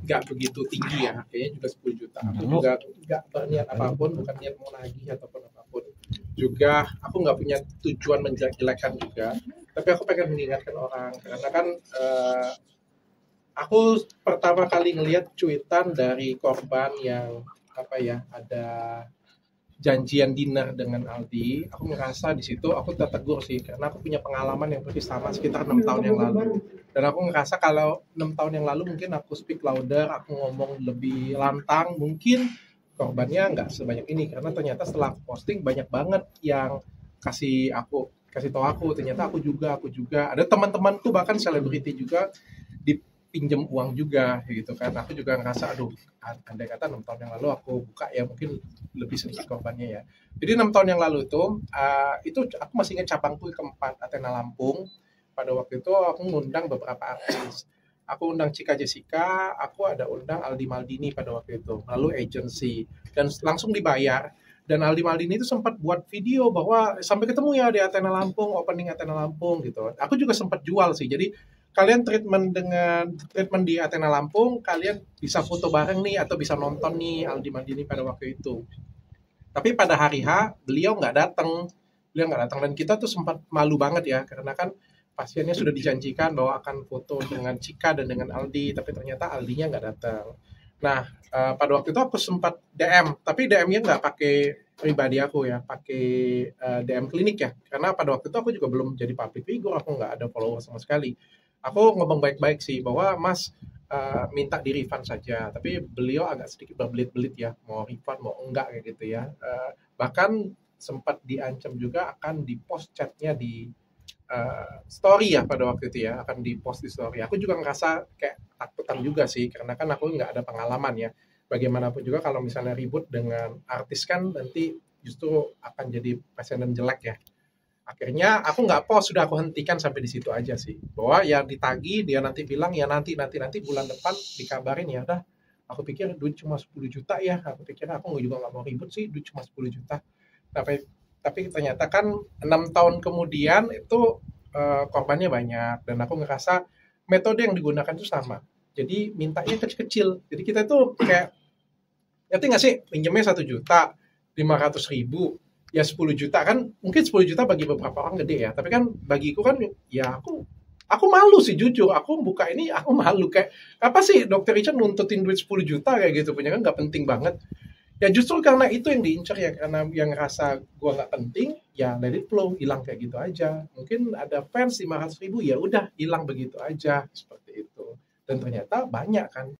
nggak begitu tinggi ya, kayaknya juga 10 juta. Aku Halo. juga nggak berniat apapun, bukan niat mau nagih ataupun apapun. Juga aku nggak punya tujuan menjelek-jelekan juga, tapi aku pengen mengingatkan orang karena kan aku pertama kali ngelihat cuitan dari korban yang apa ya, ada janjian dinner dengan Aldi. Aku ngerasa di situ aku tertegur sih karena aku punya pengalaman yang persis sama sekitar 6 tahun yang lalu. Dan aku ngerasa kalau 6 tahun yang lalu mungkin aku speak louder, aku ngomong lebih lantang, mungkin korbannya nggak sebanyak ini karena ternyata setelah aku posting banyak banget yang kasih tahu aku ternyata aku juga ada teman-temanku bahkan selebriti juga dipinjam uang juga gitu kan. Aku juga ngerasa aduh, andai kata 6 tahun yang lalu aku buka ya mungkin lebih sedikit korbannya ya. Jadi 6 tahun yang lalu itu aku masih ingat cabangku keempat Athena Lampung. Pada waktu itu aku ngundang beberapa artis. Aku undang Cika Jessica, aku ada undang Aldi Maldini pada waktu itu, lalu agency dan langsung dibayar. Dan Aldi Maldini itu sempat buat video bahwa sampai ketemu ya di Athena Lampung, opening Athena Lampung gitu. Aku juga sempat jual sih. Jadi kalian treatment di Athena Lampung, kalian bisa foto bareng nih atau bisa nonton nih Aldi Maldini pada waktu itu. Tapi pada hari H beliau nggak datang dan kita tuh sempat malu banget ya karena kan pasiennya sudah dijanjikan bahwa akan foto dengan Cika dan dengan Aldi, tapi ternyata Aldinya nggak datang. Nah, pada waktu itu aku sempat DM, tapi DM-nya nggak pakai pribadi aku ya, pakai DM klinik ya, karena pada waktu itu aku juga belum jadi public figure, aku nggak ada follower sama sekali. Aku ngomong baik-baik sih bahwa Mas minta di refund saja, tapi beliau agak sedikit berbelit-belit ya, mau refund mau enggak kayak gitu ya. Bahkan sempat diancam juga akan di post chatnya di story ya pada waktu itu ya, akan di post di story. Aku juga ngerasa kayak takutan juga sih karena kan aku nggak ada pengalaman ya. Bagaimanapun juga kalau misalnya ribut dengan artis kan nanti justru akan jadi presiden jelek ya. Akhirnya aku nggak post, sudah aku hentikan sampai di situ aja sih. Bahwa ya ditagi dia nanti bilang ya nanti bulan depan dikabarin ya udah. Aku pikir duit cuma 10 juta ya. Aku pikir aku juga nggak mau ribut sih, duit cuma 10 juta. Tapi ternyata kan 6 tahun kemudian itu korbannya banyak dan aku ngerasa metode yang digunakan itu sama. Jadi mintanya kecil-kecil. Jadi kita tuh kayak ngerti nggak sih pinjamnya 1 juta 500.000 ya 10 juta kan mungkin 10 juta bagi beberapa orang gede ya tapi kan bagiku kan ya aku malu sih jujur aku buka ini aku malu kayak apa sih Dokter Richard nuntutin duit 10 juta kayak gitu punya kan nggak penting banget ya justru karena itu yang diincar ya karena yang ngerasa gua nggak penting ya let it flow hilang kayak gitu aja mungkin ada fans 500.000 ya udah hilang begitu aja seperti itu dan ternyata banyak kan